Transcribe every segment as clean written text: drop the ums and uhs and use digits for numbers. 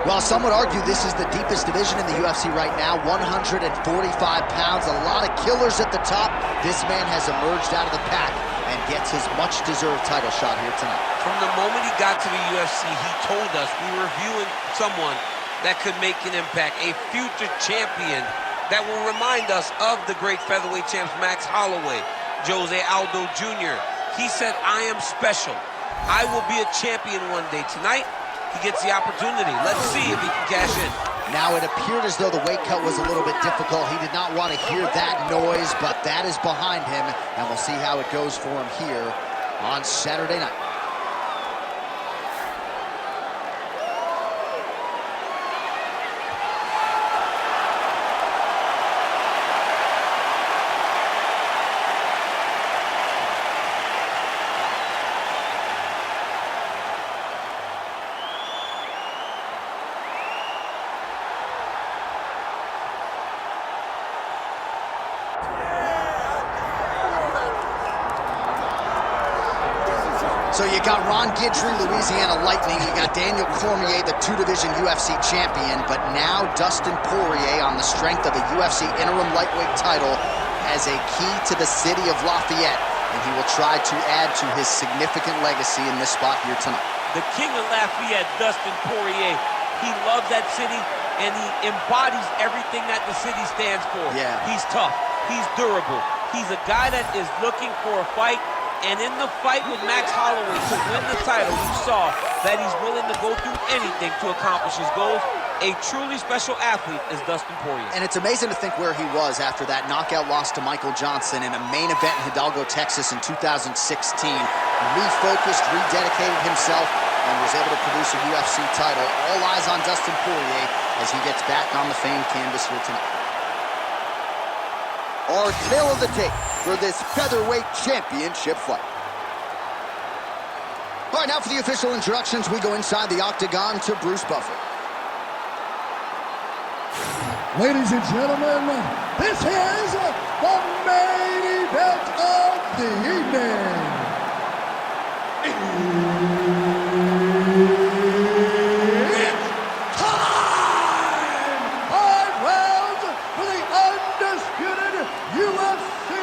Well, some would argue this is the deepest division in the UFC right now, 145 pounds, a lot of killers at the top. This man has emerged out of the pack and gets his much-deserved title shot here tonight. From the moment he got to the UFC, he told us we were viewing someone that could make an impact, a future champion that will remind us of the great featherweight champs Max Holloway, Jose Aldo Jr. He said, I am special. I will be a champion one day. Tonight, he gets the opportunity. Let's see if he can cash in. Now, it appeared as though the weight cut was a little bit difficult. He did not want to hear that noise, but that is behind him, and we'll see how it goes for him here on Saturday night. So you got Ron Guidry, Louisiana Lightning. You got Daniel Cormier, the two-division UFC champion. But now Dustin Poirier, on the strength of a UFC interim lightweight title, has a key to the city of Lafayette, and he will try to add to his significant legacy in this spot here tonight. The king of Lafayette, Dustin Poirier, he loves that city, and he embodies everything that the city stands for. Yeah. He's tough. He's durable. He's a guy that is looking for a fight. And in the fight with Max Holloway to win the title, you saw that he's willing to go through anything to accomplish his goals. A truly special athlete is Dustin Poirier. And it's amazing to think where he was after that knockout loss to Michael Johnson in a main event in Hidalgo, Texas in 2016. Refocused, rededicated himself, and was able to produce a UFC title. All eyes on Dustin Poirier as he gets back on the famed canvas here tonight. Our tale of the tape for this featherweight championship fight. All right, now for the official introductions, we go inside the octagon to Bruce Buffer. Ladies and gentlemen, this is the main event of the evening. It's time! 5 rounds for the undisputed UFC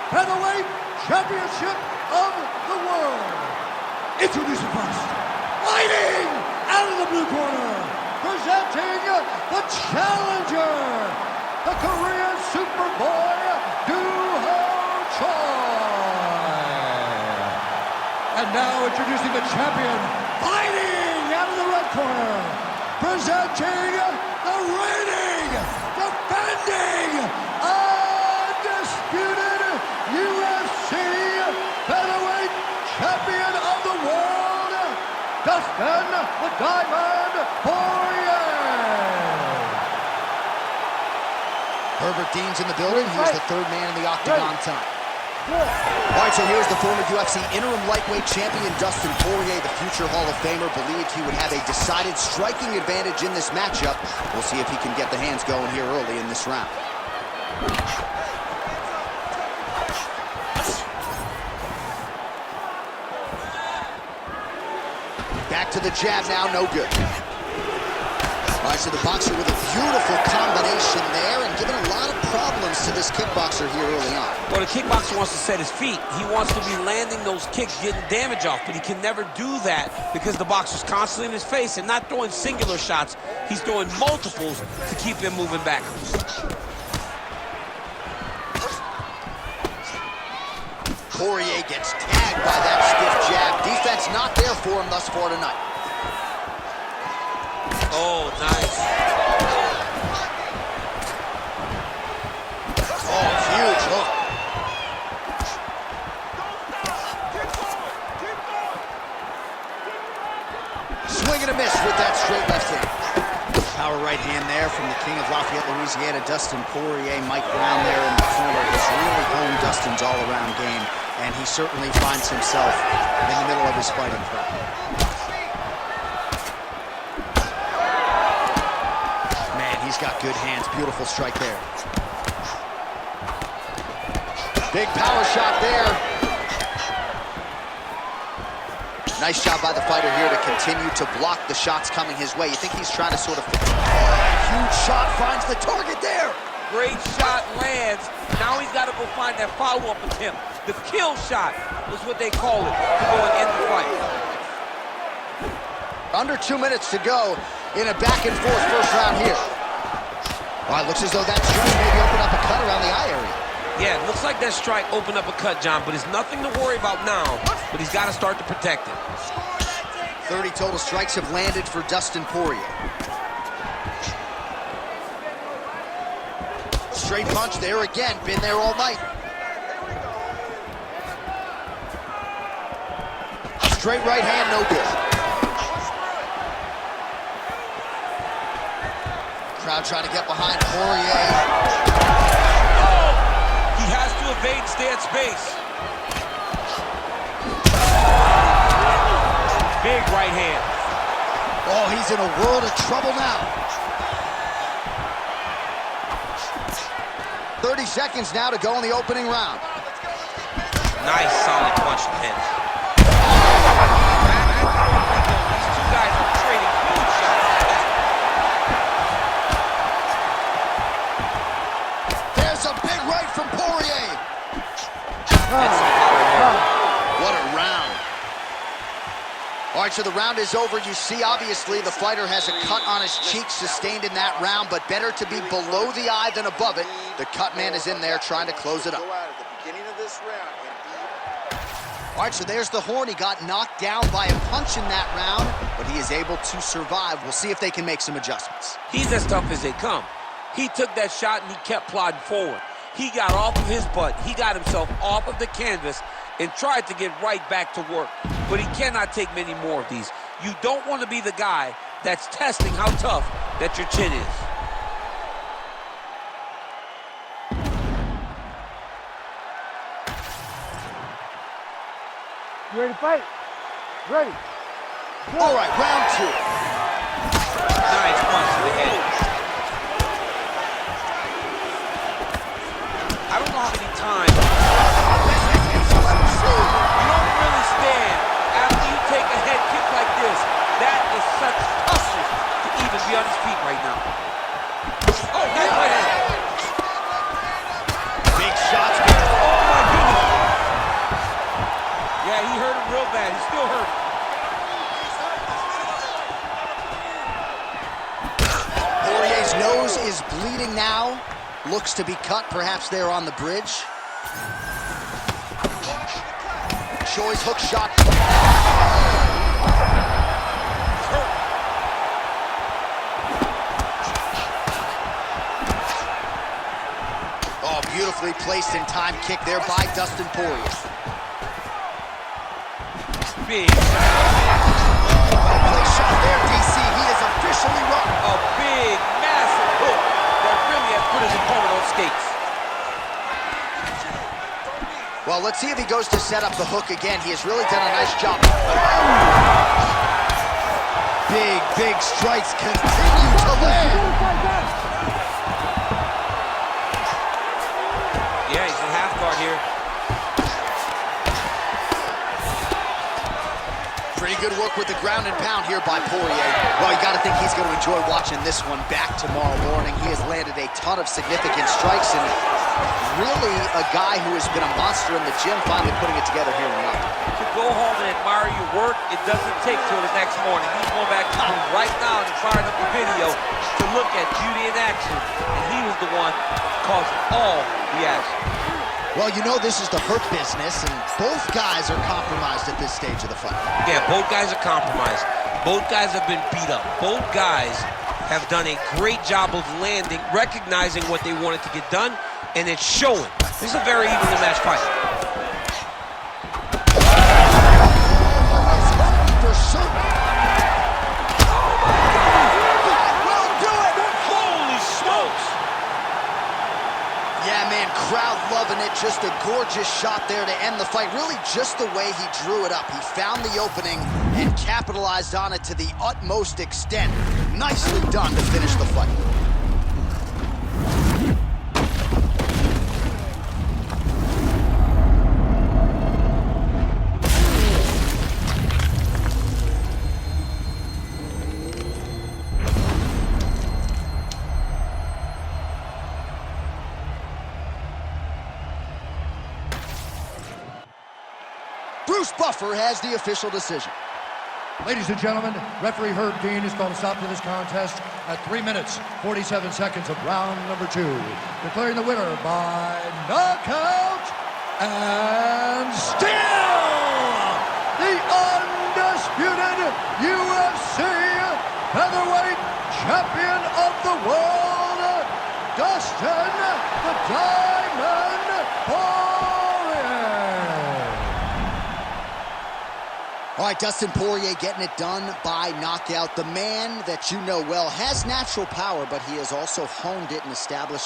Featherweight Championship of the world. Introducing first, fighting out of the blue corner, presenting the challenger, the Korean Superboy, Dooho Choi. And now introducing the champion, fighting out of the red corner, presenting the reigning, defending, undisputed UFC featherweight champion of the world, Dustin the Diamond Poirier. Herbert Dean's in the building. He's the third man in the octagon tonight. All right, so here's the former UFC interim lightweight champion, Dustin Poirier, the future Hall of Famer. Believed he would have a decided striking advantage in this matchup. We'll see if he can get the hands going here early in this round. Back to the jab now, no good. All right, so the boxer with a beautiful combination there and giving a lot of problems to this kickboxer here early on. Well, the kickboxer wants to set his feet. He wants to be landing those kicks, getting damage off, but he can never do that because the boxer's constantly in his face and not throwing singular shots. He's throwing multiples to keep him moving backwards. Poirier gets tagged by that stiff jab. Defense not there for him thus far tonight. Oh, nice. Oh, huge hook. Swing and a miss with that straight left hand. Power right hand there from the king of Lafayette, Louisiana, Dustin Poirier. Mike Brown there in the corner has really honed Dustin's all-around game, and he certainly finds himself in the middle of his fighting prep. Man, he's got good hands. Beautiful strike there. Big power shot there. Nice job by the fighter here to continue to block the shots coming his way. You think he's trying to sort of... Huge shot finds the target there. Great shot lands. Now he's got to go find that follow-up attempt. The kill shot is what they call it to go and end the fight. Under 2 minutes to go in a back-and-forth first round here. Well, it looks as though that strike maybe opened up a cut around the eye area. Yeah, it looks like that strike opened up a cut, John, but it's nothing to worry about now, but he's got to start to protect it. 30 total strikes have landed for Dustin Poirier. Straight punch there again, been there all night. Straight right hand, no good. Crowd trying to get behind Poirier. Oh! He has to evade, stay at space. Big right hand. Oh, he's in a world of trouble now. 30 seconds now to go in the opening round. Nice, solid punch hit. These two guys are trading huge shots. There's a big right from Poirier. What a round. All right, so the round is over. You see, obviously, the fighter has a cut on his cheek sustained in that round, but better to be below the eye than above it. The cut man is in there trying to close it up. All right, so there's the horn. He got knocked down by a punch in that round, but he is able to survive. We'll see if they can make some adjustments. He's as tough as they come. He took that shot and he kept plodding forward. He got off of his butt. He got himself off of the canvas and tried to get right back to work. But he cannot take many more of these. You don't want to be the guy that's testing how tough that your chin is. You ready to fight? Ready. Go. All right, round two. Nice punch to the head. I don't know how many times you don't really stand after you take a head kick like this. That is such toughness to even be on his feet right now. Oh, nice right hand. Big shots. Oh, my goodness. Yeah, he hurt him real bad. He's still hurt. Poirier's nose is bleeding now. Looks to be cut, perhaps there on the bridge. Choi's hook shot. Oh, beautifully placed in time kick there by Dustin Poirier. Big Well shot there, DC. He is officially run. A big, massive hook that really has put his opponent on skates. Well, let's see if he goes to set up the hook again. He has really done a nice job. Big strikes continue to land. Yeah, he's in half guard here. Pretty good work with the ground and pound here by Poirier. Well, you got to think he's going to enjoy watching this one back tomorrow morning. He has landed a ton of significant strikes and really a guy who has been a monster in the gym, finally putting it together here in the night. To go home and admire your work, it doesn't take till the next morning. He's going back home right now and firing up the video to look at beauty in action. And he was the one causing all the action. Well, you know this is the hurt business, and both guys are compromised at this stage of the fight. Yeah, both guys are compromised. Both guys have been beat up. Both guys have done a great job of landing, recognizing what they wanted to get done, and it's showing. This is a very evenly matched fight. For certain. That will do it! Holy smokes! Yeah, man, crowd loving it. Just a gorgeous shot there to end the fight. Really just the way he drew it up. He found the opening and capitalized on it to the utmost extent. Nicely done to finish the fight. Bruce Buffer has the official decision. Ladies and gentlemen, referee Herb Dean has called a stop to this contest at 3 minutes, 47 seconds of round number 2. Declaring the winner by knockout and still the undisputed UFC featherweight champion of the world, Dustin the Diamond Poirier. All right, Dustin Poirier getting it done by knockout. The man that you know well has natural power, but he has also honed it and established